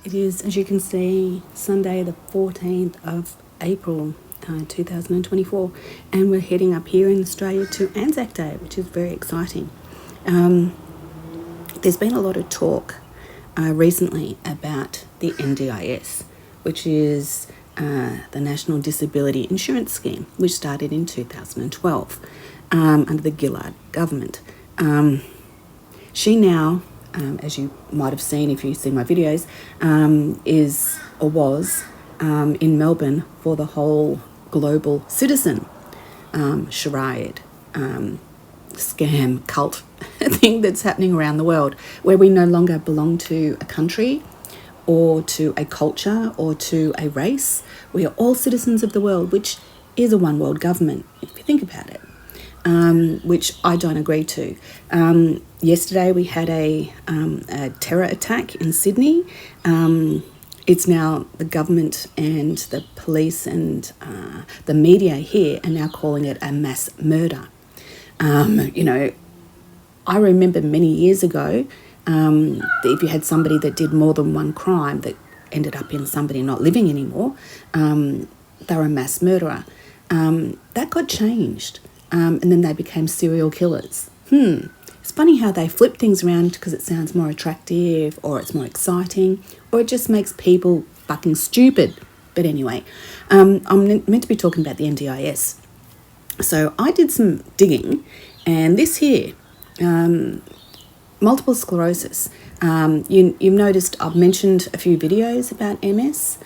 It is, as you can see, Sunday the 14th of April 2024, and we're heading up here in Australia to Anzac Day, which is very exciting. There's been a lot of talk recently about the NDIS, which is the National Disability Insurance Scheme, which started in 2012 under the Gillard government. She now, as you might have seen if you've seen my videos, is or was in Melbourne for the whole global citizen charade, scam, cult thing that's happening around the world, where we no longer belong to a country or to a culture or to a race. We are all citizens of the world, which is a one world government, if you think about it. Which I don't agree to. Yesterday we had a terror attack in Sydney. It's now the government and the police and the media here are now calling it a mass murder. I remember many years ago that if you had somebody that did more than one crime that ended up in somebody not living anymore, they were a mass murderer. That got changed. And then they became serial killers. It's funny how they flip things around because it sounds more attractive or it's more exciting or it just makes people fucking stupid. But anyway, I'm meant to be talking about the NDIS. So I did some digging, and this here, multiple sclerosis. You've noticed I've mentioned a few videos about MS,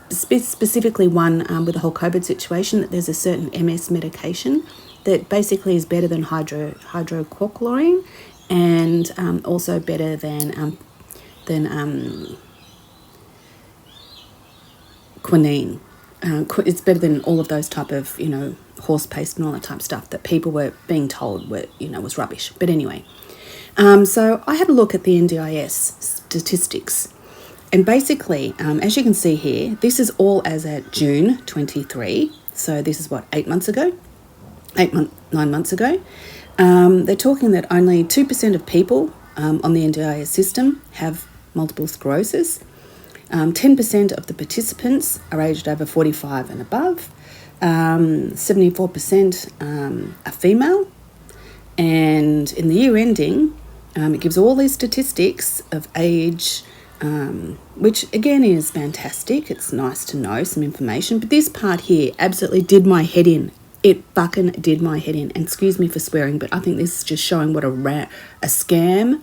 specifically one with the whole COVID situation, that there's a certain MS medication that basically is better than hydrochloroquine and also better than quinine. It's better than all of those type of, horse paste and all that type of stuff that people were being told was rubbish. But anyway, so I had a look at the NDIS statistics. And basically, as you can see here, this is all as at June 23. So this is 9 months ago. They're talking that only 2% of people on the NDIS system have multiple sclerosis. 10% of the participants are aged over 45 and above. 74% are female. And in the year ending, it gives all these statistics of age, which again is fantastic. It's nice to know some information. But this part here absolutely did my head in. It fucking did my head in. And excuse me for swearing, but I think this is just showing what a scam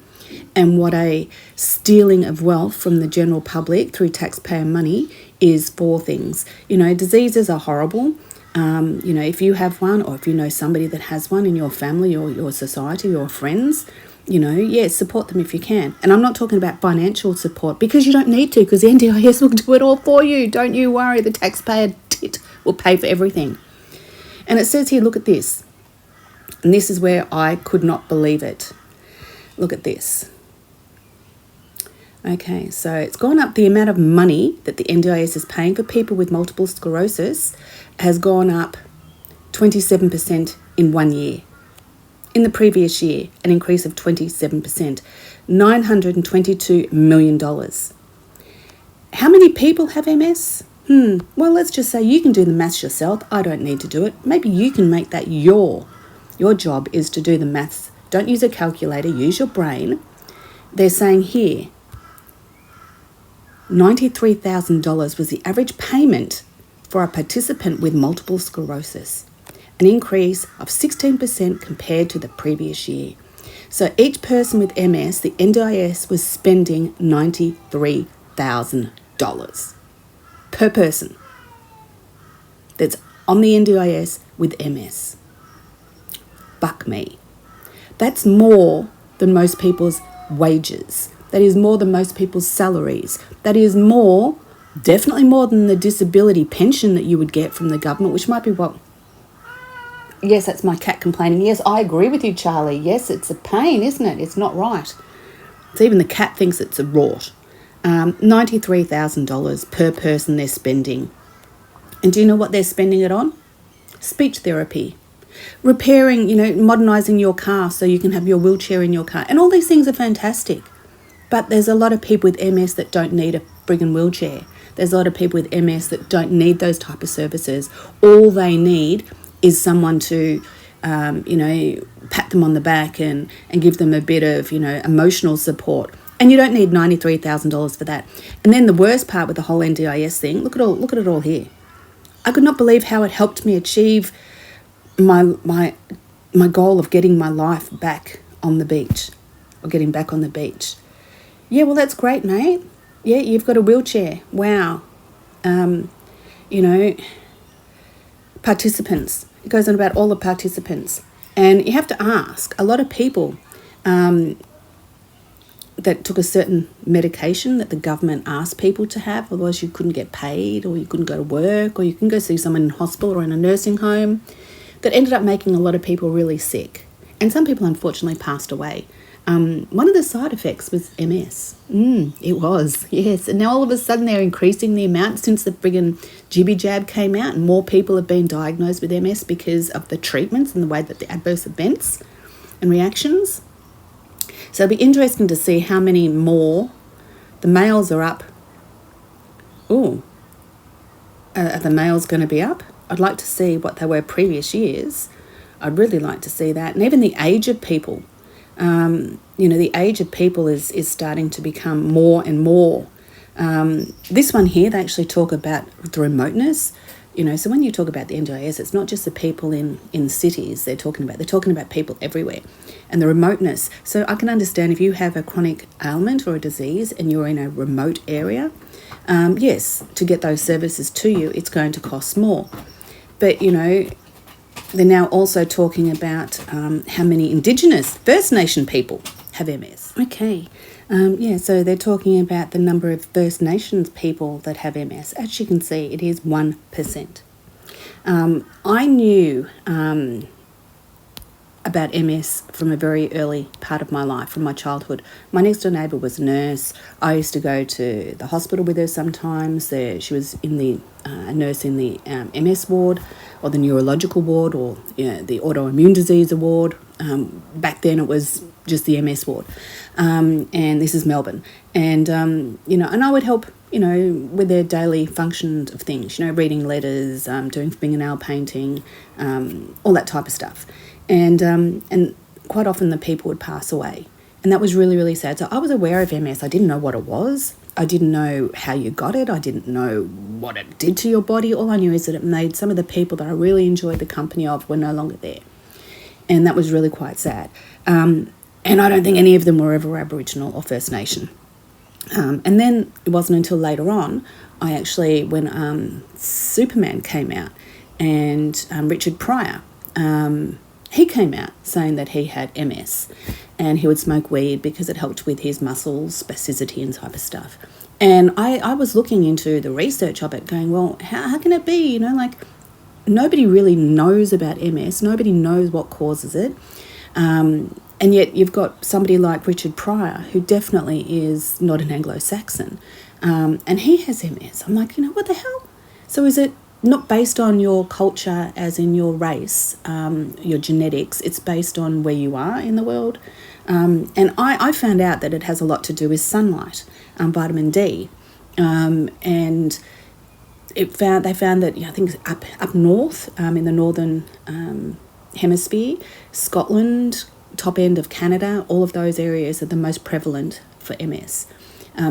and what a stealing of wealth from the general public through taxpayer money is for things. Diseases are horrible. If you have one or if you know somebody that has one in your family or your society or friends, support them if you can. And I'm not talking about financial support because you don't need to, because the NDIS will do it all for you. Don't you worry, the taxpayer tit will pay for everything. And it says here, look at this. And this is where I could not believe it. Look at this. Okay, so it's gone up. The amount of money that the NDIS is paying for people with multiple sclerosis has gone up 27% in 1 year. In the previous year, an increase of 27%, $922 million. How many people have MS? Well, let's just say you can do the maths yourself. I don't need to do it. Maybe you can make that your job is to do the maths. Don't use a calculator, use your brain. They're saying here, $93,000 was the average payment for a participant with multiple sclerosis, an increase of 16% compared to the previous year. So each person with MS, the NDIS was spending $93,000 per person that's on the NDIS with MS. Fuck me. That's more than most people's wages. That is more than most people's salaries. That is definitely more than the disability pension that you would get from the government, which might be what? Yes, that's my cat complaining. Yes, I agree with you, Charlie. Yes, it's a pain, isn't it? It's not right. So even the cat thinks it's a rort. $93,000 per person they're spending. And do you know what they're spending it on? Speech therapy. Repairing, modernising your car so you can have your wheelchair in your car. And all these things are fantastic. But there's a lot of people with MS that don't need a friggin' wheelchair. There's a lot of people with MS that don't need those type of services. All they need is someone to, pat them on the back and give them a bit of, emotional support. And you don't need $93,000 for that. And then the worst part with the whole NDIS thing, look at it all here. I could not believe how it helped me achieve my goal of getting my life back on the beach, or getting back on the beach. Yeah, well, that's great, mate. Yeah, you've got a wheelchair. Wow. Participants. It goes on about all the participants. And you have to ask, a lot of people that took a certain medication that the government asked people to have, otherwise you couldn't get paid, or you couldn't go to work, or you couldn't go see someone in hospital or in a nursing home, that ended up making a lot of people really sick. And some people unfortunately passed away. One of the side effects was MS. It was, yes. And now all of a sudden they're increasing the amount since the friggin' jibby jab came out, and more people have been diagnosed with MS because of the treatments and the way that the adverse events and reactions. So it'll be interesting to see how many more. The males are up. Are the males going to be up? I'd like to see what they were previous years. I'd really like to see that. And even the age of people. The age of people is starting to become more and more. This one here, they actually talk about the remoteness. So when you talk about the NDIS, it's not just the people in cities they're talking about people everywhere. And the remoteness. So I can understand if you have a chronic ailment or a disease and you're in a remote area, yes, to get those services to you, it's going to cost more. But, they're now also talking about how many Indigenous First Nation people have MS. Okay. So they're talking about the number of First Nations people that have MS. As you can see, it is 1%. I knew about MS from a very early part of my life, from my childhood. My next door neighbour was a nurse. I used to go to the hospital with her sometimes. She was a nurse in the MS ward, or the neurological ward, or the autoimmune disease ward. Back then it was just the MS ward. And this is Melbourne. And, and I would help, with their daily functions of things, reading letters, doing fingernail painting, all that type of stuff. And quite often the people would pass away. And that was really, really sad. So I was aware of MS. I didn't know what it was. I didn't know how you got it. I didn't know what it did to your body. All I knew is that it made some of the people that I really enjoyed the company of were no longer there. And that was really quite sad. And I don't think any of them were ever Aboriginal or First Nation. And then it wasn't until later on, when Superman came out, and Richard Pryor, he came out saying that he had MS and he would smoke weed because it helped with his muscles, spasticity and type of stuff. And I was looking into the research of it going, well, how can it be? Nobody really knows about MS. Nobody knows what causes it. And yet you've got somebody like Richard Pryor, who definitely is not an Anglo-Saxon, and he has MS. I'm like, what the hell? So is it not based on your culture, as in your race, your genetics? It's based on where you are in the world. And I found out that it has a lot to do with sunlight, vitamin D. And they found that, I think up north, in the northern hemisphere, Scotland, top end of Canada, all of those areas are the most prevalent for MS.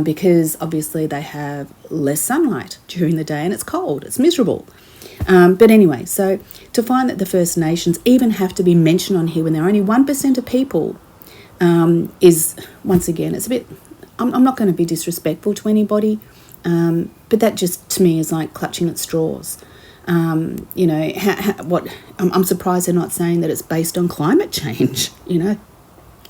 Because obviously they have less sunlight during the day and it's cold, it's miserable. But anyway, so to find that the First Nations even have to be mentioned on here when they're only 1% of people is, once again, it's a bit, I'm not going to be disrespectful to anybody, but that just to me is like clutching at straws. I'm surprised they're not saying that it's based on climate change, But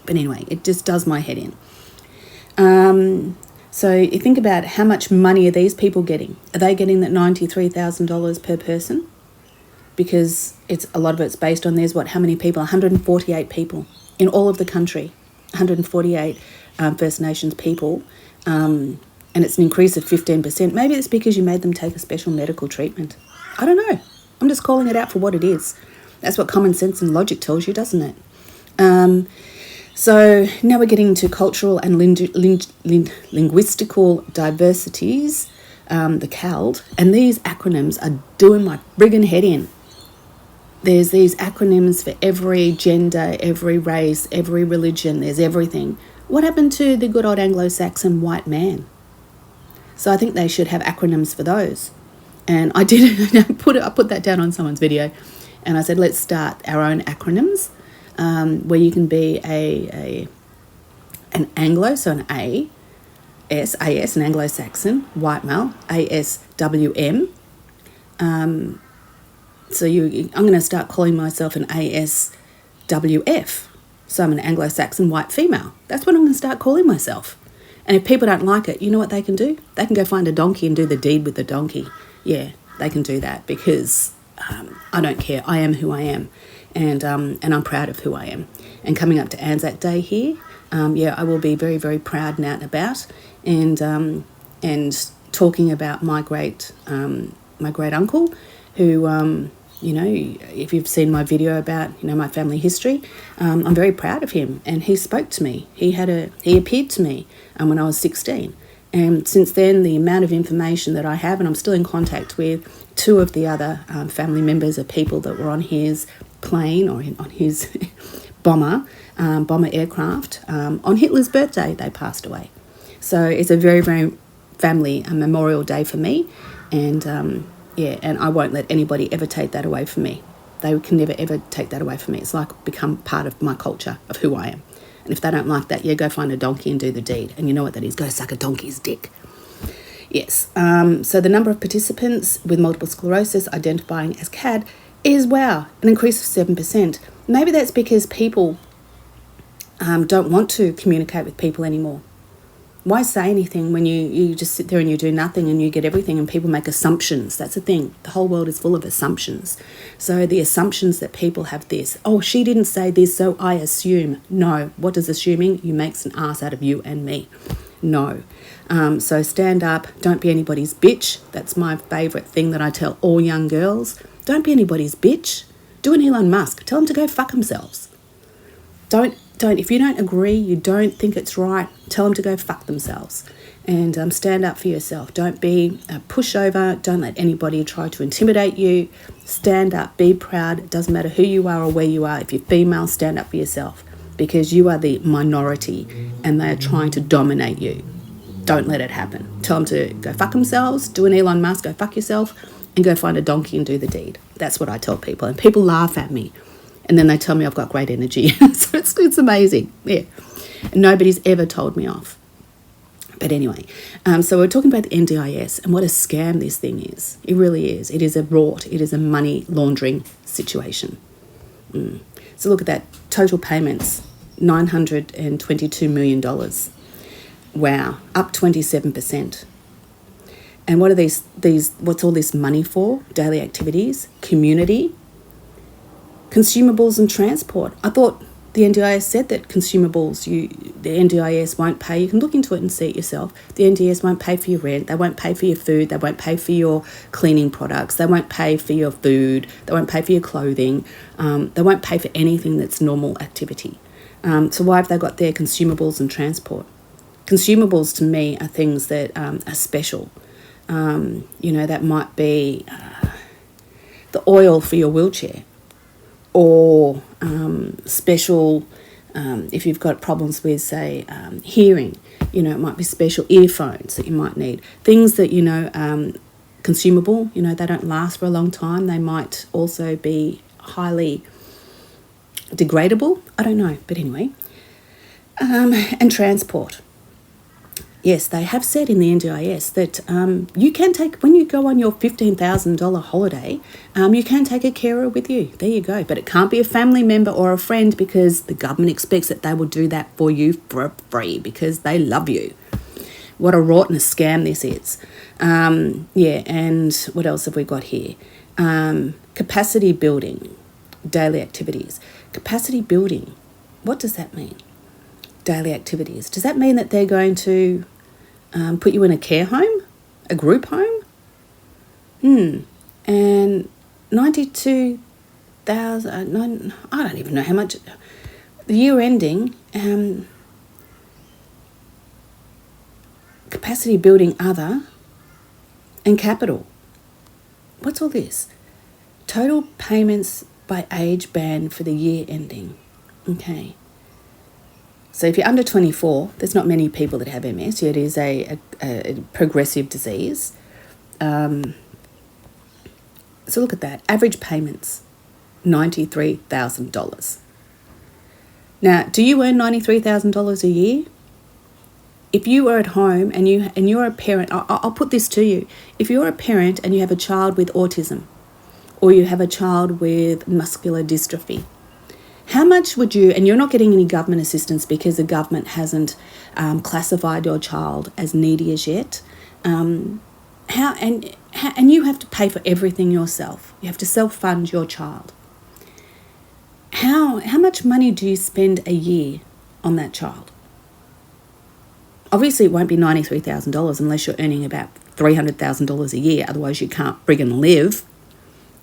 anyway, it just does my head in. So you think about how much money are these people getting? Are they getting that $93,000 per person? Because a lot of it's based on how many people? 148 people in all of the country, 148 First Nations people, and it's an increase of 15%. Maybe it's because you made them take a special medical treatment. I don't know. I'm just calling it out for what it is. That's what common sense and logic tells you, doesn't it? So now we're getting into cultural and linguistical diversities, the CALD, and these acronyms are doing my friggin' head in. There's these acronyms for every gender, every race, every religion, there's everything. What happened to the good old Anglo-Saxon white man? So I think they should have acronyms for those. And I did I put that down on someone's video, and I said, let's start our own acronyms, where you can be an Anglo, so an AS, an Anglo-Saxon, white male, ASWM. So I'm going to start calling myself an ASWF. So I'm an Anglo-Saxon white female. That's what I'm going to start calling myself. And if people don't like it, you know what they can do? They can go find a donkey and do the deed with the donkey. Yeah, they can do that because I don't care. I am who I am, and I'm proud of who I am. And coming up to Anzac Day here, I will be very, very proud and out and about, and talking about my great uncle, who if you've seen my video about my family history, I'm very proud of him, and he spoke to me. He appeared to me when I was 16. And since then, the amount of information that I have, and I'm still in contact with two of the other family members of people that were on his plane or on his bomber aircraft. On Hitler's birthday, they passed away. So it's a very, very family memorial day for me. And and I won't let anybody ever take that away from me. They can never, ever take that away from me. It's like become part of my culture, of who I am. And if they don't like that, go find a donkey and do the deed. And you know what that is? Go suck a donkey's dick. Yes. So the number of participants with multiple sclerosis identifying as CAD is, an increase of 7%. Maybe that's because people don't want to communicate with people anymore. Why say anything when you just sit there and you do nothing and you get everything, and people make assumptions? That's the thing. The whole world is full of assumptions. So the assumptions that people have this, oh, she didn't say this, so I assume. No. What does assuming? You makes an ass out of you and me. No. So stand up. Don't be anybody's bitch. That's my favourite thing that I tell all young girls. Don't be anybody's bitch. Do an Elon Musk. Tell them to go fuck themselves. Don't, if you don't agree, you don't think it's right, tell them to go fuck themselves. And stand up for yourself. Don't be a pushover. Don't let anybody try to intimidate you. Stand up, be proud. It doesn't matter who you are or where you are. If you're female, stand up for yourself, because you are the minority and they are trying to dominate you. Don't let it happen. Tell them to go fuck themselves, do an Elon Musk, go fuck yourself, and go find a donkey and do the deed. That's what I tell people. And people laugh at me. And then they tell me I've got great energy. So it's amazing. Yeah. And nobody's ever told me off. But anyway, so we're talking about the NDIS and what a scam this thing is. It really is. It is a rort. It is a money laundering situation. So look at that. Total payments, $922 million. Wow. Up 27%. And what are these? What's all this money for? Daily activities, community, consumables and transport. I thought the NDIS said that consumables, the NDIS won't pay. You can look into it and see it yourself. The NDIS won't pay for your rent. They won't pay for your food. They won't pay for your cleaning products. They won't pay for your food. They won't pay for your clothing. They won't pay for anything that's normal activity. So why have they got their consumables and transport? Consumables to me are things that are special. That might be the oil for your wheelchair, or special, if you've got problems with, say, hearing, it might be special earphones that you might need. Things that, consumable, they don't last for a long time. They might also be highly degradable. I don't know, but anyway. And transport. Yes, they have said in the NDIS that you can take, when you go on your $15,000 holiday, you can take a carer with you. There you go. But it can't be a family member or a friend, because the government expects that they will do that for you for free because they love you. What a rotten scam this is. And what else have we got here? Capacity building, daily activities. Capacity building, what does that mean? Daily activities. Does that mean that they're going to put you in a care home? A group home? And 92,000, I don't even know how much. the year ending, capacity building other, and capital. What's all this? Total payments by age band for the year ending. Okay. So if you're under 24, there's not many people that have MS. It is a progressive disease. So look at that. Average payments, $93,000. Now, do you earn $93,000 a year? If you are at home and you're a parent, I'll put this to you. If you're a parent and you have a child with autism, or you have a child with muscular dystrophy, how much would you, and you're not getting any government assistance because the government hasn't classified your child as needy as yet, and you have to pay for everything yourself. You have to self-fund your child. How much money do you spend a year on that child? Obviously, it won't be $93,000 unless you're earning about $300,000 a year. Otherwise, you can't friggin' live.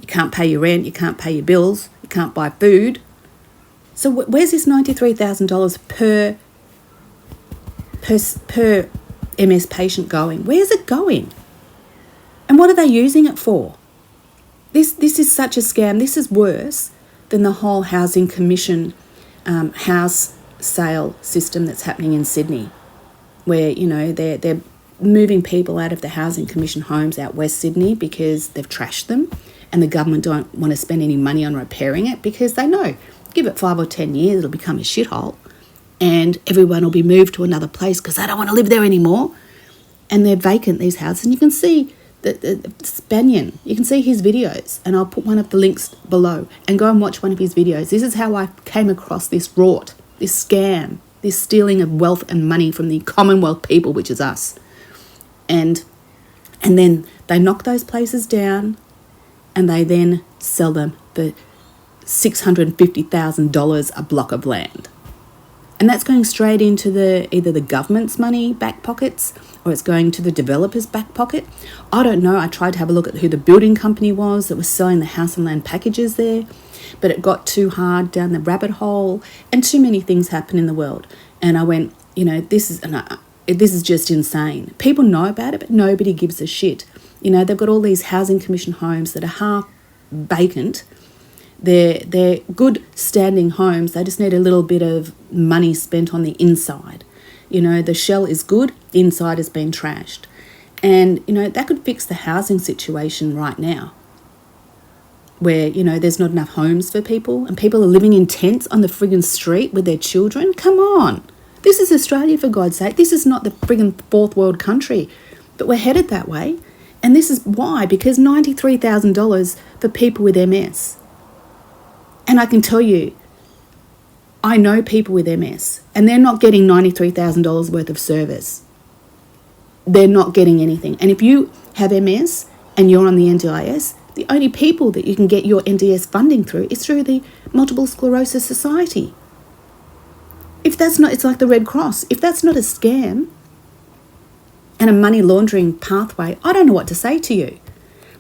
You can't pay your rent. You can't pay your bills. You can't buy food. So where's this $93,000 per MS patient going? Where's it going? And what are they using it for? This is such a scam. This is worse than the whole housing commission house sale system that's happening in Sydney, where, you know, they're moving people out of the housing commission homes out West Sydney because they've trashed them, and the government don't want to spend any money on repairing it because they know, give it 5 or 10 years, it'll become a shithole, and everyone will be moved to another place because they don't want to live there anymore. And they're vacant, these houses. And you can see the Spaniard, you can see his videos, and I'll put one of the links below, and go and watch one of his videos. This is how I came across this rort, this scam, this stealing of wealth and money from the Commonwealth people, which is us. And then they knock those places down, and they then sell them for $650,000 a block of land. And that's going straight into either the government's money back pockets, or it's going to the developer's back pocket. I don't know. I tried to have a look at who the building company was that was selling the house and land packages there, but it got too hard down the rabbit hole, and too many things happen in the world. And I went, you know, this is just insane. People know about it, but nobody gives a shit. You know, they've got all these housing commission homes that are half vacant. They're good standing homes. They just need a little bit of money spent on the inside. You know, the shell is good, the inside has been trashed. And, you know, that could fix the housing situation right now, where, you know, there's not enough homes for people, and people are living in tents on the friggin' street with their children. Come on. This is Australia, for God's sake. This is not the friggin' fourth world country, but we're headed that way. And this is why, because $93,000 for people with MS. And I can tell you, I know people with MS, and they're not getting $93,000 worth of service. They're not getting anything. And if you have MS and you're on the NDIS, the only people that you can get your NDS funding through is through the Multiple Sclerosis Society. If that's not, it's like the Red Cross. If that's not a scam and a money laundering pathway, I don't know what to say to you.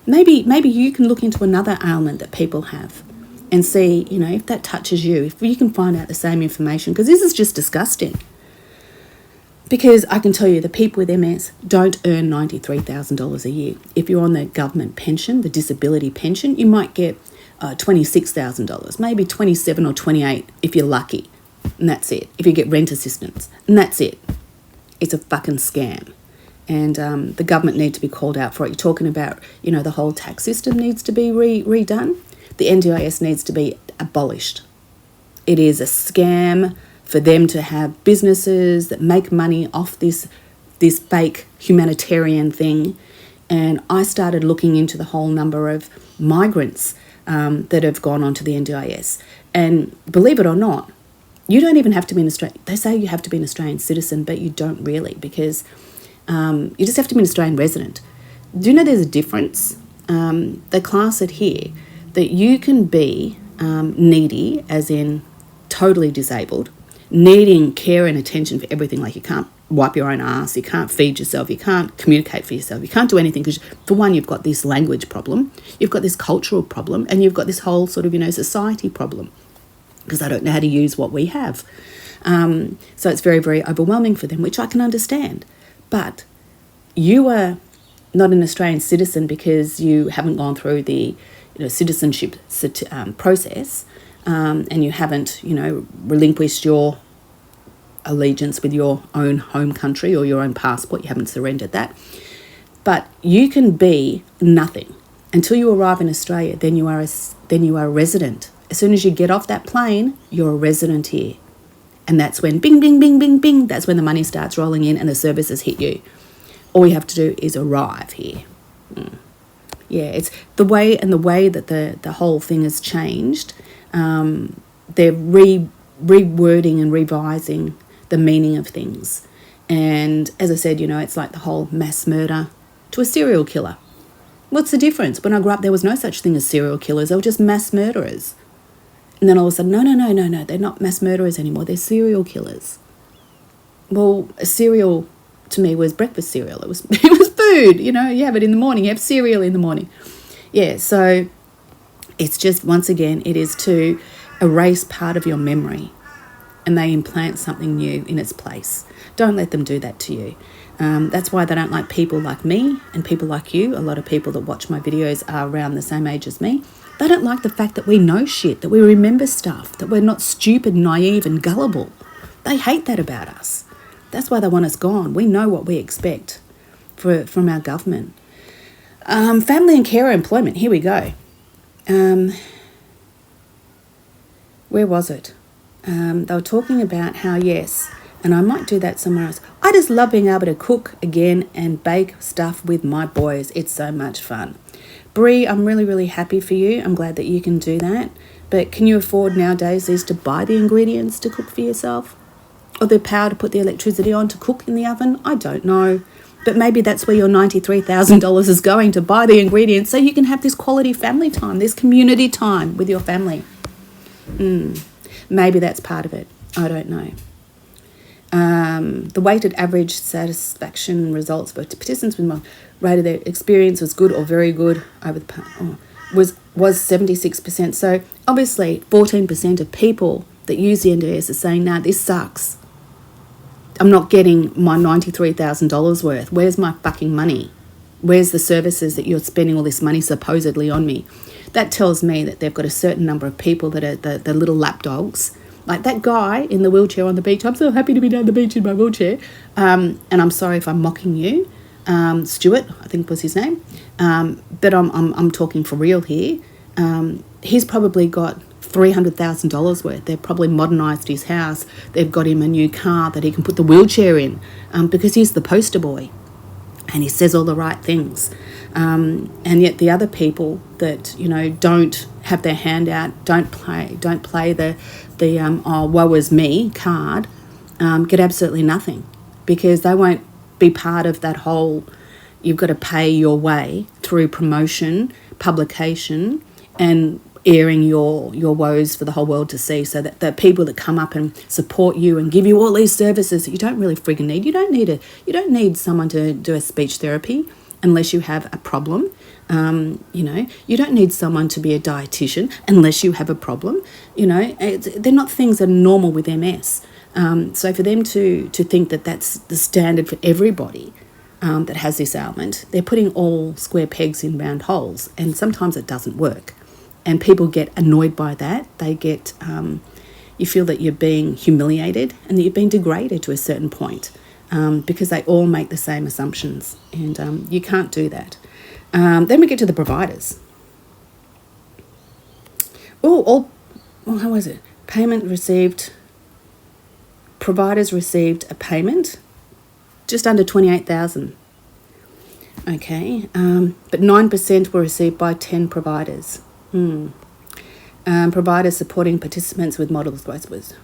Maybe you can look into another ailment that people have and see, you know, if that touches you, if you can find out the same information, because this is just disgusting. Because I can tell you, the people with MS don't earn $93,000 a year. If you're on the government pension, the disability pension, you might get $26,000, maybe $27,000 or $28,000 if you're lucky, and that's it. If you get rent assistance, and that's it. It's a fucking scam. And the government needs to be called out for it. You're talking about, you know, the whole tax system needs to be redone. The NDIS needs to be abolished. It is a scam for them to have businesses that make money off this fake humanitarian thing. And I started looking into the whole number of migrants that have gone onto the NDIS. And believe it or not, you don't even have to be an Australian. They say you have to be an Australian citizen, but you don't really, because you just have to be an Australian resident. Do you know there's a difference? They class it here that you can be needy, as in totally disabled, needing care and attention for everything, like you can't wipe your own ass, you can't feed yourself, you can't communicate for yourself, you can't do anything because, for one, you've got this language problem, you've got this cultural problem, and you've got this whole sort of, you know, society problem. because they don't know how to use what we have. So it's very, very overwhelming for them, which I can understand. But you are not an Australian citizen because you haven't gone through the citizenship process, and you haven't relinquished your allegiance with your own home country or your own passport. You haven't surrendered that. But you can be nothing until you arrive in Australia. Then you are a resident. As soon as you get off that plane, you're a resident here. And that's when bing, bing, bing, bing, bing, that's when the money starts rolling in and the services hit you. All you have to do is arrive here. Yeah, it's the way that the whole thing has changed. They're rewording and revising the meaning of things. And as I said, it's like the whole mass murder to a serial killer. What's the difference? When I grew up, there was no such thing as serial killers. They were just mass murderers. And then all of a sudden, no, they're not mass murderers anymore. They're serial killers. Well, a cereal to me was breakfast cereal. It was food. You have it in the morning. You have cereal in the morning. Yeah, so it's just, once again, it is to erase part of your memory and they implant something new in its place. Don't let them do that to you. That's why they don't like people like me and people like you. A lot of people that watch my videos are around the same age as me. They don't like the fact that we know shit, that we remember stuff, that we're not stupid, naive and gullible. They hate that about us. That's why they want us gone. We know what we expect from our government. Family and carer employment, here we go. Where was it? They were talking about how, yes, and I might do that somewhere else. I just love being able to cook again and bake stuff with my boys. It's so much fun. Bree, I'm really, really happy for you. I'm glad that you can do that. But can you afford nowadays to buy the ingredients to cook for yourself? Or the power to put the electricity on to cook in the oven? I don't know. But maybe that's where your $93,000 is going, to buy the ingredients so you can have this quality family time, this community time with your family. Maybe that's part of it. I don't know. The weighted average satisfaction results for participants with rated their experience was good or very good over the was 76%. So obviously 14% of people that use the NDIS are saying, "Nah, this sucks. I'm not getting my $93,000 worth. Where's my fucking money? Where's the services that you're spending all this money supposedly on me?" That tells me that they've got a certain number of people that are the little lapdogs. Like that guy in the wheelchair on the beach. I'm so happy to be down the beach in my wheelchair. And I'm sorry if I'm mocking you. Stuart, I think was his name. But I'm talking for real here. He's probably got $300,000 worth. They've probably modernised his house. They've got him a new car that he can put the wheelchair in, because he's the poster boy and he says all the right things. And yet the other people that, don't have their hand out, don't play the oh, woe is me card, get absolutely nothing, because they won't be part of that whole, you've got to pay your way through promotion, publication, and airing your woes for the whole world to see, so that the people that come up and support you and give you all these services that you don't really friggin' need. You don't need someone to do a speech therapy unless you have a problem. You don't need someone to be a dietitian unless you have a problem. They're not things that are normal with MS. So for them to think that that's the standard for everybody that has this ailment, they're putting all square pegs in round holes, and sometimes it doesn't work. And people get annoyed by that. They get, you feel that you're being humiliated and that you're being degraded to a certain point, because they all make the same assumptions, and you can't do that. Then we get to the providers. How was it? Payment received. Providers received a payment just under 28,000. Okay, but 9% were received by 10 providers. Providers supporting participants with model sclerosis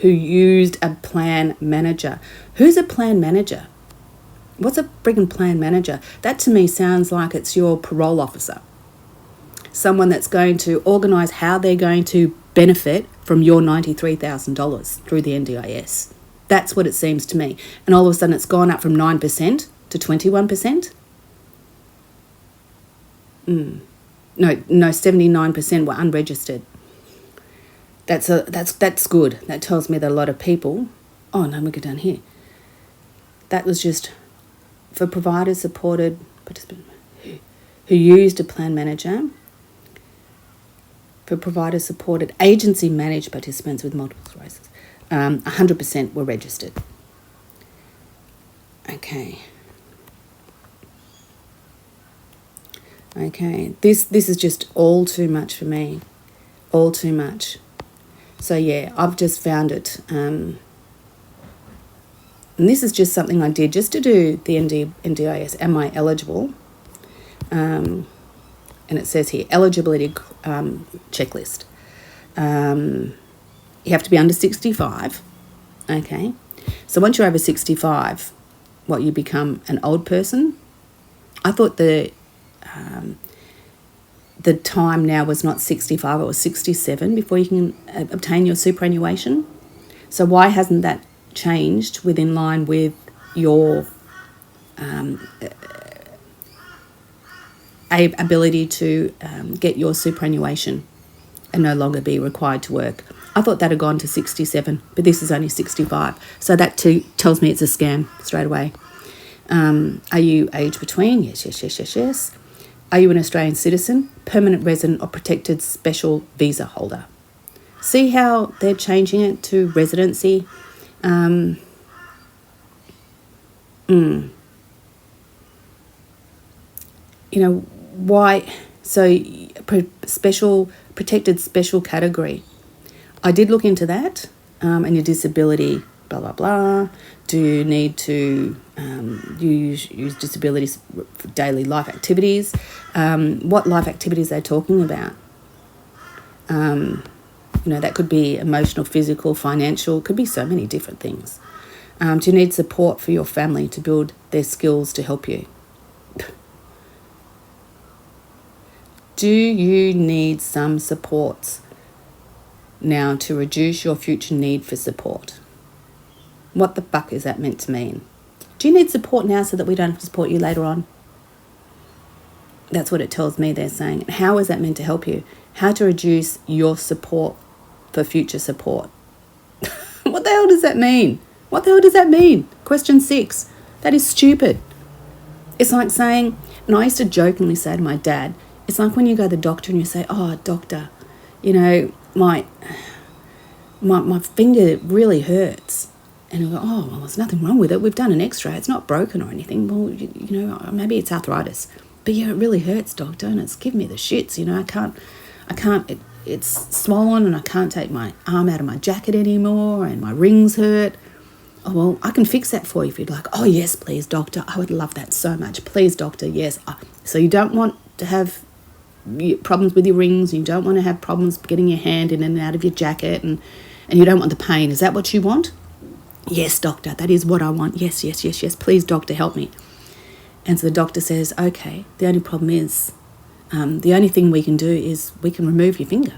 who used a plan manager. Who's a plan manager? What's a friggin' plan manager? That to me sounds like it's your parole officer. Someone that's going to organise how they're going to benefit from your $93,000 through the NDIS. That's what it seems to me. And all of a sudden it's gone up from 9% to 21%. No, 79% were unregistered. That's good. That tells me that a lot of people. Oh no, we go down here. That was just for providers supported participants who used a plan manager. For providers supported agency managed participants with multiple sclerosis, 100% were registered. Okay. This is just all too much for me. All too much. So yeah, I've just found it. And this is just something I did just to do the NDIS. Am I eligible? And it says here, eligibility checklist. You have to be under 65. Okay. So once you're over 65, you become an old person? I thought the time now was not 65, it was 67 before you can obtain your superannuation. So why hasn't that changed within line with your ability to get your superannuation and no longer be required to work? I thought that had gone to 67, but this is only 65. So that tells me it's a scam straight away. Are you age between? Yes. Are you an Australian citizen, permanent resident or protected special visa holder? See how they're changing it to residency? Why? So protected special category. I did look into that, and your disability, blah, blah, blah. Do you need to use disabilities for daily life activities? What life activities are they talking about? That could be emotional, physical, financial, could be so many different things. Do you need support for your family to build their skills to help you? Do you need some supports now to reduce your future need for support? What the fuck is that meant to mean? Do you need support now so that we don't have to support you later on? That's what it tells me they're saying. How is that meant to help you? How to reduce your support for future support? What the hell does that mean? What the hell does that mean? Question 6. That is stupid. It's like saying, and I used to jokingly say to my dad, it's like when you go to the doctor and you say, oh, doctor, my finger really hurts. And he'll go, oh, well, there's nothing wrong with it. We've done an x-ray. It's not broken or anything. Well, maybe it's arthritis. But yeah, it really hurts, doctor, and it's giving me the shits. I can't, it's swollen and I can't take my arm out of my jacket anymore and my rings hurt. Oh, well, I can fix that for you if you'd like. Oh, yes, please, doctor. I would love that so much. Please, doctor, yes. So you don't want to have problems with your rings. You don't want to have problems getting your hand in and out of your jacket and you don't want the pain. Is that what you want? Yes, doctor, that is what I want. Yes. Please, doctor, help me. And so the doctor says, okay, the only problem is the only thing we can do is we can remove your finger.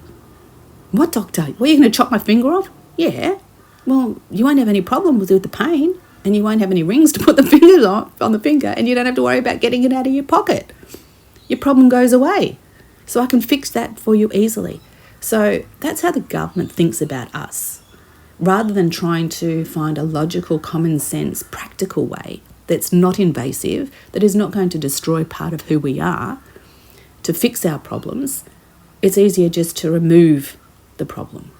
What, doctor? Well, you're going to chop my finger off? Yeah. Well, you won't have any problem with the pain and you won't have any rings to put the finger on the finger and you don't have to worry about getting it out of your pocket. Your problem goes away. So I can fix that for you easily. So that's how the government thinks about us. Rather than trying to find a logical, common sense, practical way that's not invasive, that is not going to destroy part of who we are, to fix our problems, it's easier just to remove the problem.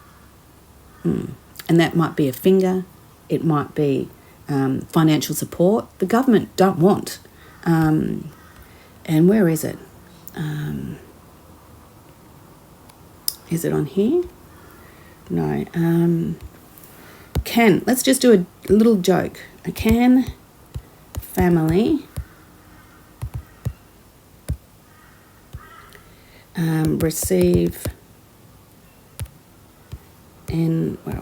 And that might be a finger, it might be financial support. The government don't want. And where is it? Is it on here? No. Let's just do a little joke. Can family receive NDIS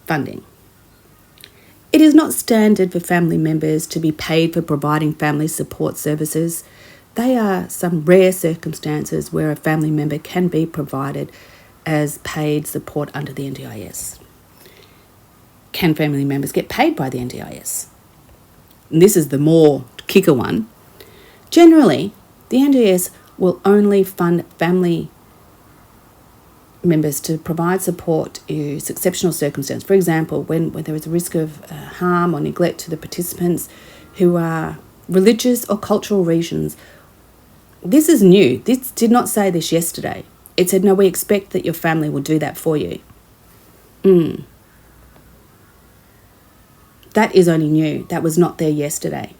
funding? It is not standard for family members to be paid for providing family support services. They are some rare circumstances where a family member can be provided as paid support under the NDIS. Can family members get paid by the NDIS? And this is the more kicker one. Generally, the NDIS will only fund family members to provide support to exceptional circumstances. For example, when there is a risk of harm or neglect to the participants who are religious or cultural reasons. This is new. This did not say this yesterday. It said, no, we expect that your family will do that for you. That is only new. That was not there yesterday.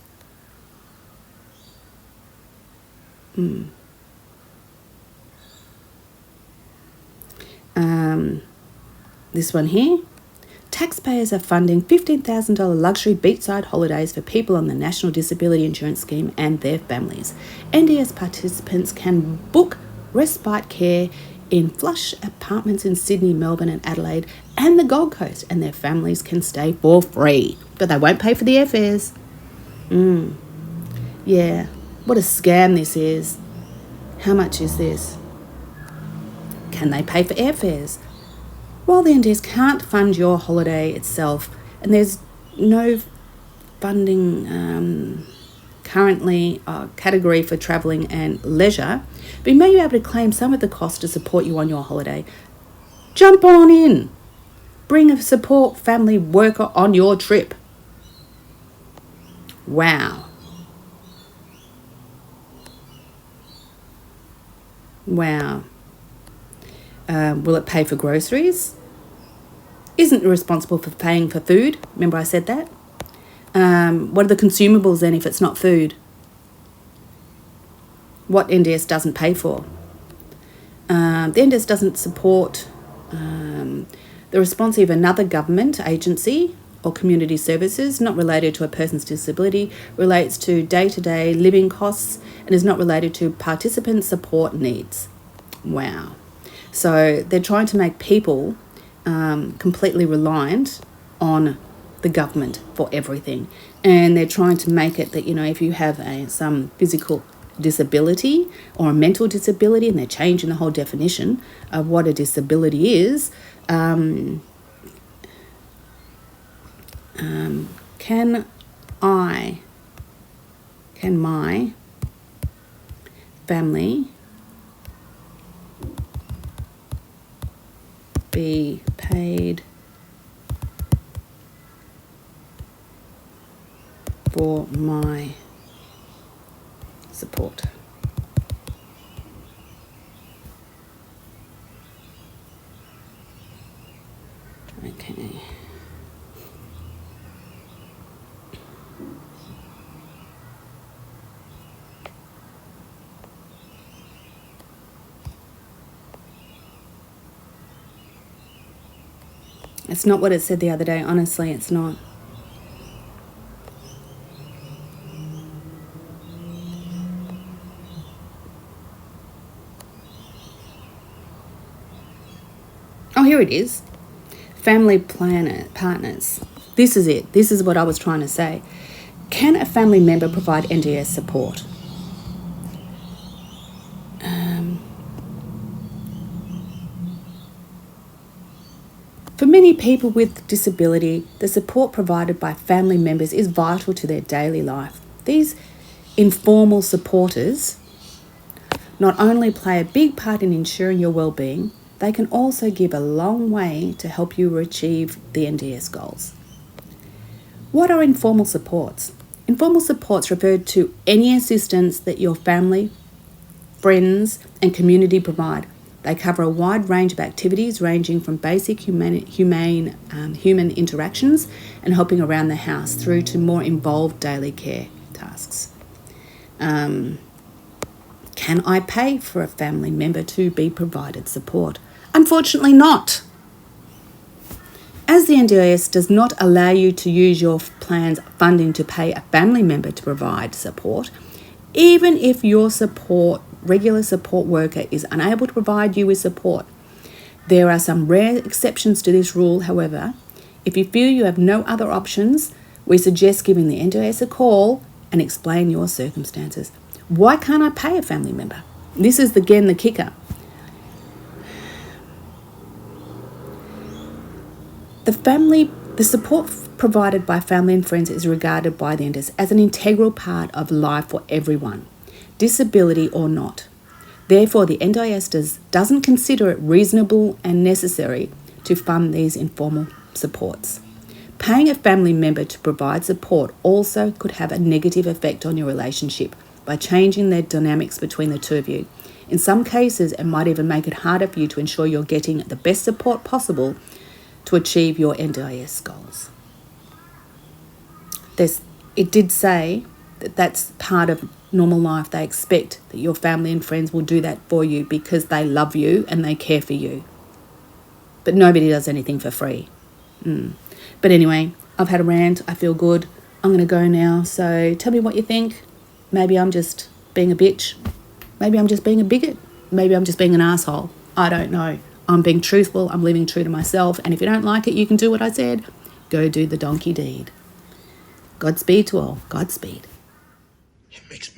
This one here. Taxpayers are funding $15,000 luxury beachside holidays for people on the National Disability Insurance Scheme and their families. NDS participants can book respite care in flush apartments in Sydney, Melbourne and Adelaide and the Gold Coast, and their families can stay for free. But they won't pay for the airfares. Yeah, what a scam this is. How much is this? Can they pay for airfares? While the NDS can't fund your holiday itself, and there's no funding currently category for travelling and leisure, but you may be able to claim some of the cost to support you on your holiday. Jump on in. Bring a support family worker on your trip. Wow. Wow. Will it pay for groceries? Isn't responsible for paying for food. Remember I said that? What are the consumables then if it's not food? What NDS doesn't pay for? The NDS doesn't support the response of another government agency or community services not related to a person's disability, relates to day-to-day living costs, and is not related to participant support needs. Wow. So they're trying to make people completely reliant on the government for everything. And they're trying to make it that, you know, if you have some physical disability or a mental disability, and they're changing the whole definition of what a disability is, can my family be paid for my support? Okay. It's not what it said the other day. Honestly, it's not. Oh, here it is. Family partners. This is it. This is what I was trying to say. Can a family member provide NDS support? For many people with disability, the support provided by family members is vital to their daily life. These informal supporters not only play a big part in ensuring your well-being, they can also give a long way to help you achieve the NDS goals. What are informal supports? Informal supports refer to any assistance that your family, friends and community provide. They cover a wide range of activities ranging from basic human interactions and helping around the house through to more involved daily care tasks. Can I pay for a family member to be provided support? Unfortunately not. As the NDIS does not allow you to use your plan's funding to pay a family member to provide support, even if your regular support worker is unable to provide you with support. There are some rare exceptions to this rule, however. If you feel you have no other options, we suggest giving the NDIS a call and explain your circumstances. Why can't I pay a family member? This is again the kicker. The support provided by family and friends is regarded by the NDIS as an integral part of life for everyone, disability or not. Therefore, the NDIS doesn't consider it reasonable and necessary to fund these informal supports. Paying a family member to provide support also could have a negative effect on your relationship by changing the dynamics between the two of you. In some cases, it might even make it harder for you to ensure you're getting the best support possible to achieve your NDIS goals. It did say that that's part of normal life. They expect that your family and friends will do that for you because they love you and they care for you. But nobody does anything for free. But anyway, I've had a rant. I feel good. I'm going to go now. So tell me what you think. Maybe I'm just being a bitch. Maybe I'm just being a bigot. Maybe I'm just being an asshole. I don't know. I'm being truthful. I'm living true to myself. And if you don't like it, you can do what I said. Go do the donkey deed. Godspeed to all. Godspeed. It makes me